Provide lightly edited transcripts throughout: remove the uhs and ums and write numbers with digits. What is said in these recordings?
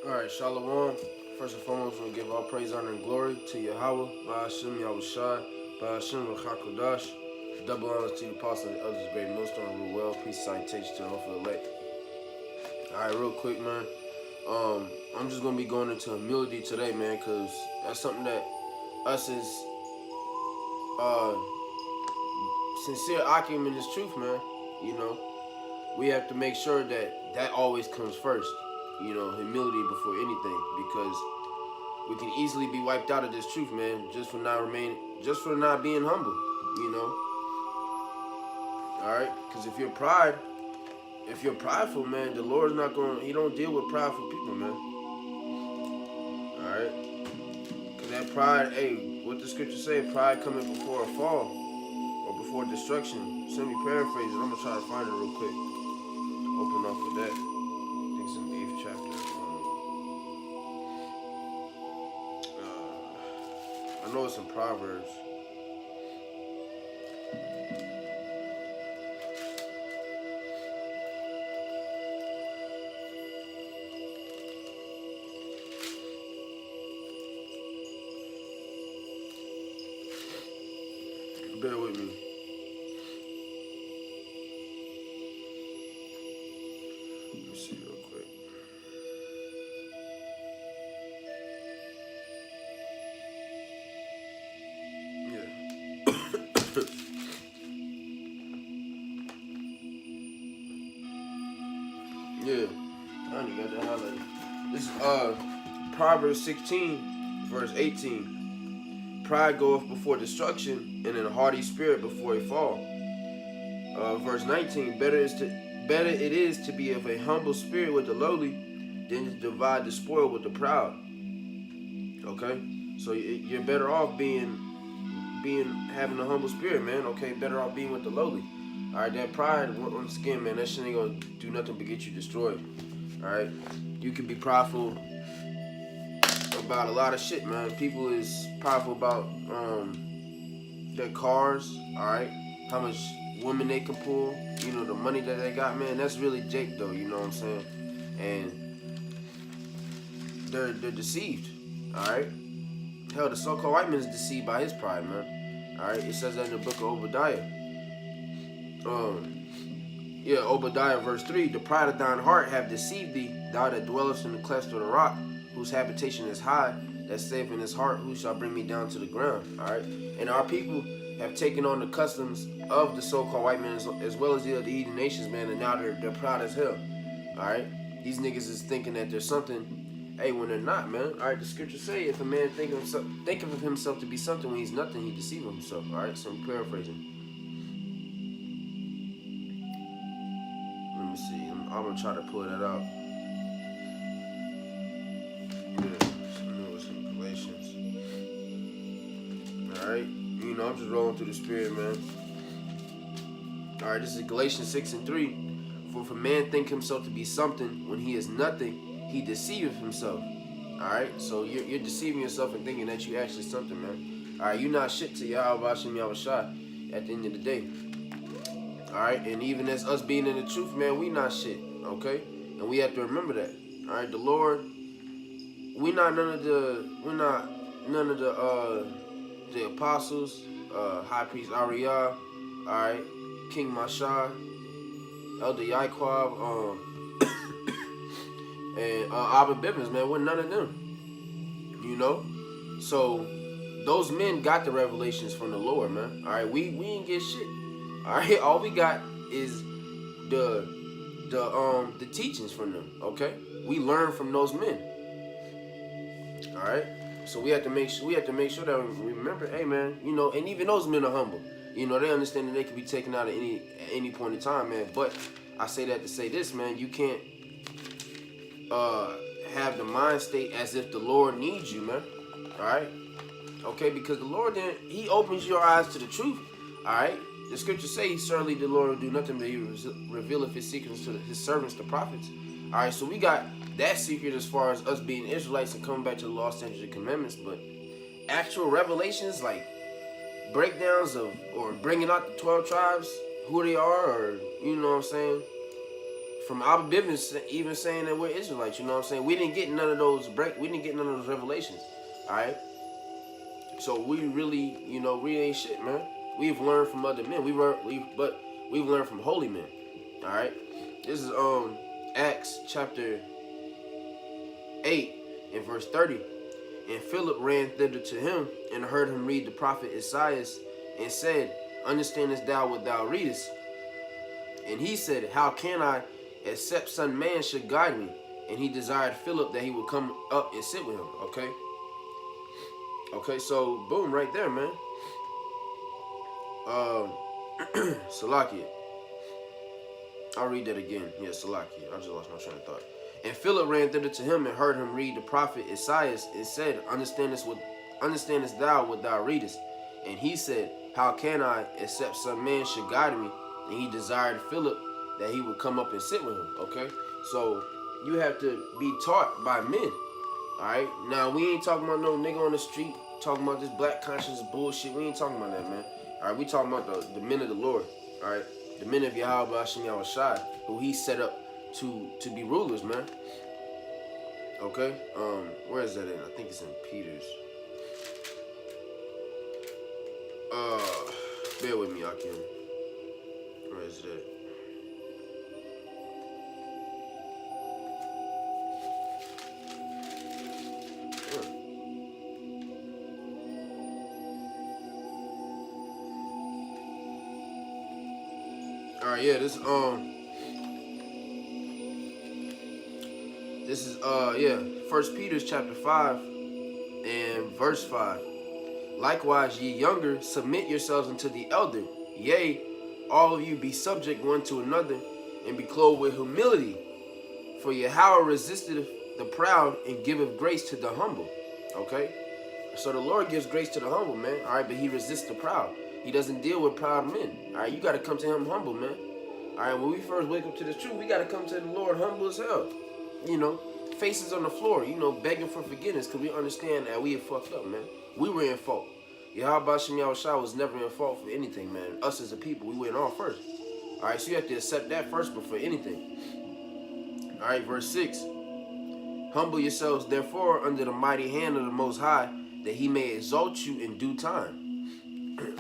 Alright, Shalom. First and foremost, we give all praise, honor, and glory to Yahweh, Ba'ashem Yahushai, Ba'ashem Rachakodash. Double honors to the apostle and the others, great millstone, rule well. Peace, citation to the hopeful elect. Alright, real quick, man. I'm just gonna be going into humility today, man, because that's something that us as uh sincere Akim in this truth, man. You know, we have to make sure that that always comes first. You know, humility before anything, because we can easily be wiped out of this truth, man, just for not being humble. You know, all right. Because if you're prideful, man, the Lord's not going. He don't deal with prideful people, man. All right. Because that pride, hey, what the scripture say, pride coming before a fall or before destruction. Let me paraphrase it. I'm gonna try to find it real quick. Open up with that. I think it's in the 8th chapter. I know it's in Proverbs. Bear with me. Let me see real quick. Yeah, I only got that highlighted. This is Proverbs 16, verse 18. Pride goeth before destruction, and a haughty spirit before a fall. Verse 19. Better it is to be of a humble spirit with the lowly, than to divide the spoil with the proud. Okay, so you're better off having a humble spirit, man. Okay, better off being with the lowly. All right, that pride, once again, man, that shit ain't gonna do nothing but get you destroyed. All right, you can be prideful about a lot of shit, man. People is prideful about their cars. All right, how much women they can pull. You know, the money that they got, man. That's really Jake, though. You know what I'm saying? And they're deceived. All right. Hell, the so-called white man is deceived by his pride, man. All right, it says that in the book of Obadiah. Obadiah verse 3. The pride of thine heart have deceived thee, thou that dwellest in the cleft of the rock, whose habitation is high, that saith in his heart, who shall bring me down to the ground. All right, and our people have taken on the customs of the so-called white man as well as the other heathen nations, man, and now they're proud as hell. All right, these niggas is thinking that there's something. Hey, when they're not, man. All right, the scriptures say if a man think of himself to be something when he's nothing, he deceives himself. All right, so I'm paraphrasing. Let me see. I'm gonna try to pull that out. Yeah, I know it's in Galatians. All right, you know I'm just rolling through the spirit, man. All right, this is Galatians 6:3. For if a man think himself to be something when he is nothing, he deceiveth himself. Alright, so you're deceiving yourself and thinking that you actually something, man. Alright, you're not shit to Yahweh Hashem Yahushai at the end of the day. Alright, and even as us being in the truth, man, we not shit, okay? And we have to remember that. Alright, the Lord, we're not none of the apostles, High Priest Ariah, alright, King Mashah, Elder Yaquab, and Abba Bivens, man, we're none of them. You know? So those men got the revelations from the Lord, man. Alright, we ain't get shit. Alright, all we got is the teachings from them, okay? We learn from those men. Alright? So we have to make sure that we remember, hey man, you know, and even those men are humble. You know, they understand that they can be taken out at any point in time, man. But I say that to say this, man, you can't have the mind state as if the Lord needs you, man. Alright? Okay, because the Lord he opens your eyes to the truth. Alright? The scriptures say certainly the Lord will do nothing but he revealeth his secrets to his servants, the prophets. Alright, so we got that secret as far as us being Israelites and coming back to the law, statutes, and commandments, but actual revelations like breakdowns of or bringing out the 12 tribes, who they are, or you know what I'm saying, from Abba Bivens even saying that we're Israelites. You know what I'm saying? We didn't get none of those we didn't get none of those revelations. All right. So we really, you know, we ain't shit, man. We've learned from other men. We've learned from holy men. All right. This is Acts chapter 8 and verse 30. And Philip ran thither to him and heard him read the prophet Isaiah and said, Understandest thou what thou readest? And he said, How can I, except some man should guide me? And he desired Philip that he would come up and sit with him. Okay. Okay, so boom, right there, man. Salakia. I'll read that again. Yeah, Salakia. I just lost my train of thought. And Philip ran thither to him and heard him read the prophet Isaiah and said, Understandest thou what thou readest? And he said, How can I, except some man should guide me? And he desired Philip that he would come up and sit with him. Okay, so you have to be taught by men. All right, now we ain't talking about no nigga on the street talking about this black conscience bullshit. We ain't talking about that, man. All right, we talking about the men of the Lord. All right, the men of Yahweh Hashem Yahushai, who he set up to be rulers, man. Okay, where is that in? I think it's in Peter's. Bear with me, Akim. Where is that? All right, yeah, this is yeah, 1 Peter chapter 5 and verse 5. Likewise, ye younger, submit yourselves unto the elder. Yea, all of you be subject one to another, and be clothed with humility. For Yahweh resisteth the proud and giveth grace to the humble. Okay? So the Lord gives grace to the humble, man. All right, but he resists the proud. He doesn't deal with proud men. All right, you got to come to him humble, man. All right, when we first wake up to this truth, we got to come to the Lord humble as hell. You know, faces on the floor, you know, begging for forgiveness because we understand that we have fucked up, man. We were in fault. Yahweh Hashem Yahushua was never in fault for anything, man. Us as a people, we went off first. All right, so you have to accept that first before anything. All right, verse 6. Humble yourselves, therefore, under the mighty hand of the Most High, that he may exalt you in due time.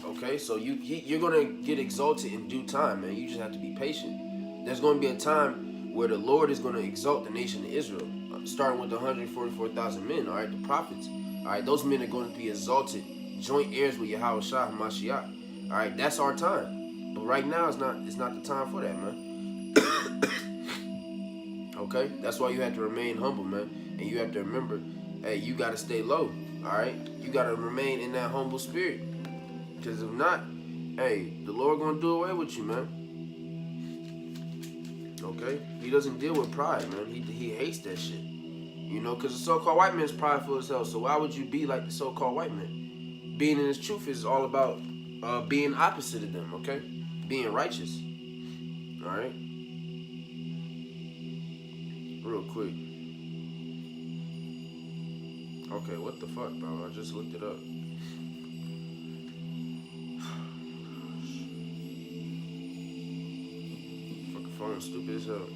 Okay, so you're going to get exalted in due time, man. You just have to be patient. There's going to be a time where the Lord is going to exalt the nation of Israel, starting with the 144,000 men, all right, the prophets. All right, those men are going to be exalted, joint heirs with Yahweh Shah HaMashiach. All right, that's our time. But right now, it's not the time for that, man. Okay, that's why you have to remain humble, man. And you have to remember, hey, you got to stay low, all right? You got to remain in that humble spirit. Because if not, hey, the Lord going to do away with you, man. Okay? He doesn't deal with pride, man. He hates that shit. You know, because the so-called white man is prideful as hell. So why would you be like the so-called white man? Being in his truth is all about being opposite of them, okay? Being righteous. All right? Real quick. Okay, what the fuck, bro? I just looked it up. Fucking phone stupid as hell.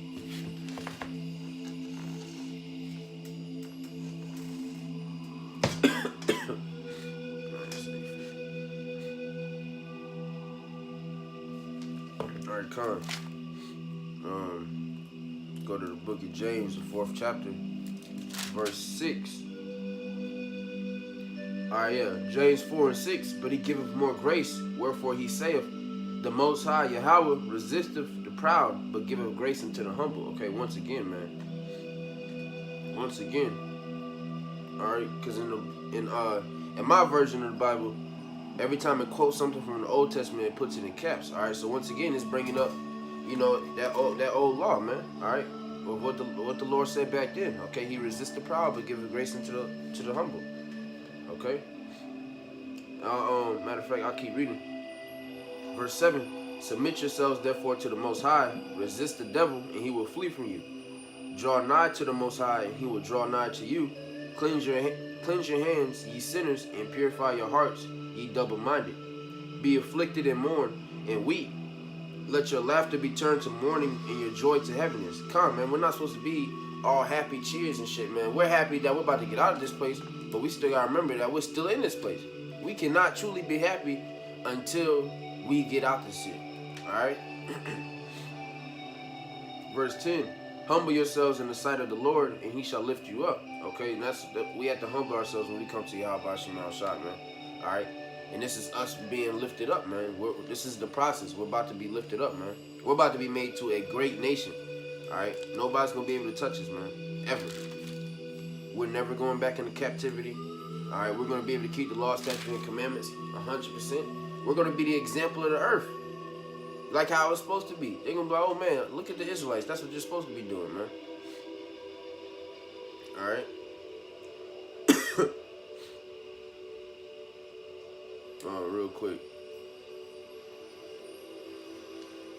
Alright, come. Go to the book of James, the 4th chapter, verse 6. Alright, yeah, James 4 and 6. But he giveth more grace, wherefore he saith, the Most High Yahweh resisteth the proud, but giveth grace unto the humble. Okay, once again, man. Once again. Alright, because in my version of the Bible, every time it quotes something from the Old Testament, it puts it in caps. Alright, so once again, it's bringing up, you know, that old law, man. Alright, of what the Lord said back then. Okay, he resists the proud, but giveth grace unto the humble. Okay. Matter of fact, I'll keep reading. Verse 7. Submit yourselves therefore to the Most High. Resist the devil, and he will flee from you. Draw nigh to the Most High, and he will draw nigh to you. Cleanse your hands, ye sinners, and purify your hearts, ye double-minded. Be afflicted and mourn and weep. Let your laughter be turned to mourning and your joy to heaviness. Come on, man. We're not supposed to be all happy cheers and shit, man. We're happy that we're about to get out of this place, but we still gotta remember that we're still in this place. We cannot truly be happy until we get out this shit. Alright? Verse 10. Humble yourselves in the sight of the Lord, and he shall lift you up. Okay, and we have to humble ourselves when we come to Yahweh Shema Shah, man. Alright? And this is us being lifted up, man. This is the process. We're about to be lifted up, man. We're about to be made to a great nation. Alright? Nobody's going to be able to touch us, man. Ever. We're never going back into captivity. Alright? We're going to be able to keep the law, statutes, and commandments 100%. We're going to be the example of the earth. Like how it's supposed to be. They're going to be like, oh, man, look at the Israelites. That's what you're supposed to be doing, man. Alright? Real quick.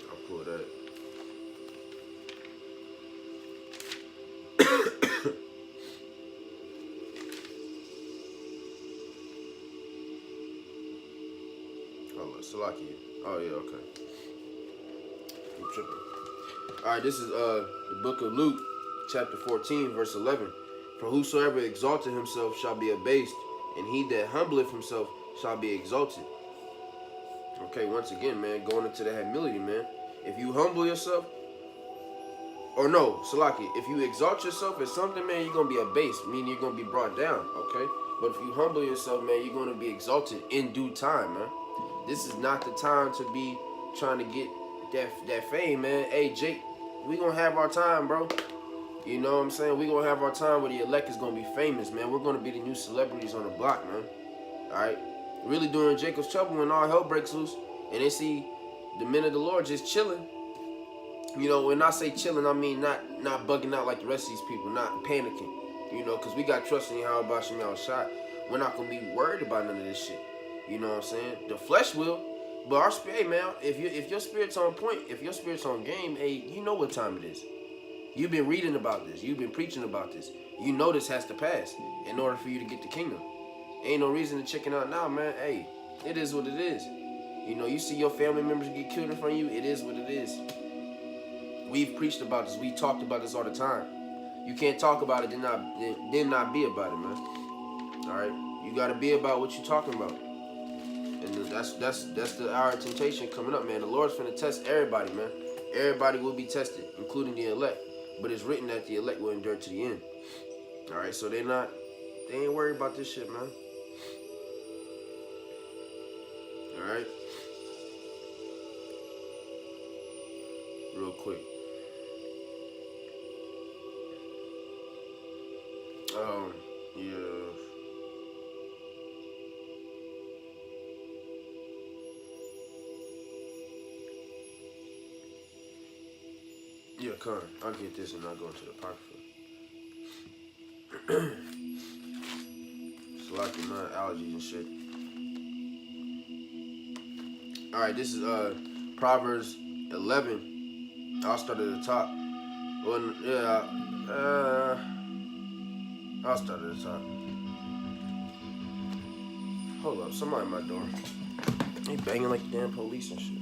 I'll pull that. Oh, Salaki. Oh, yeah, okay. I'm tripping. Alright, this is the book of Luke, chapter 14, verse 11. For whosoever exalteth himself shall be abased, and he that humbleth himself shall be exalted. Okay, once again, man, going into the humility, man. If you humble yourself, or no, Salaki, if you exalt yourself as something, man, you're going to be abased, meaning you're going to be brought down, okay? But if you humble yourself, man, you're going to be exalted in due time, man. This is not the time to be trying to get that fame, man. Hey, Jake, we going to have our time, bro. You know what I'm saying? We going to have our time where the elect is going to be famous, man. We're going to be the new celebrities on the block, man. All right? Really during Jacob's trouble when all hell breaks loose and they see the men of the Lord just chilling. You know, when I say chilling, I mean not bugging out like the rest of these people, not panicking. You know, because we got trust in Yahweh Shema Shah. We're not going to be worried about none of this shit. You know what I'm saying? The flesh will, but our spirit, hey, man, if your spirit's on point, if your spirit's on game, hey, you know what time it is. You've been reading about this. You've been preaching about this. You know this has to pass in order for you to get the kingdom. Ain't no reason to chicken out now, man. Hey, it is what it is. You know, you see your family members get killed in front of you, it is what it is. We've preached about this. We talked about this all the time. You can't talk about it, then not be about it, man. All right? You got to be about what you're talking about. And that's our temptation coming up, man. The Lord's finna test everybody, man. Everybody will be tested, including the elect. But it's written that the elect will endure to the end. All right, so they ain't worried about this shit, man. All right. Real quick. Yeah. Yeah, come on. I'll get this and I'll go into the Apocrypha. It's like my allergies and shit. Alright, this is Proverbs 11. I'll start at the top. Well, yeah, I'll start at the top. Hold up, somebody at my door. They banging like the damn police and shit.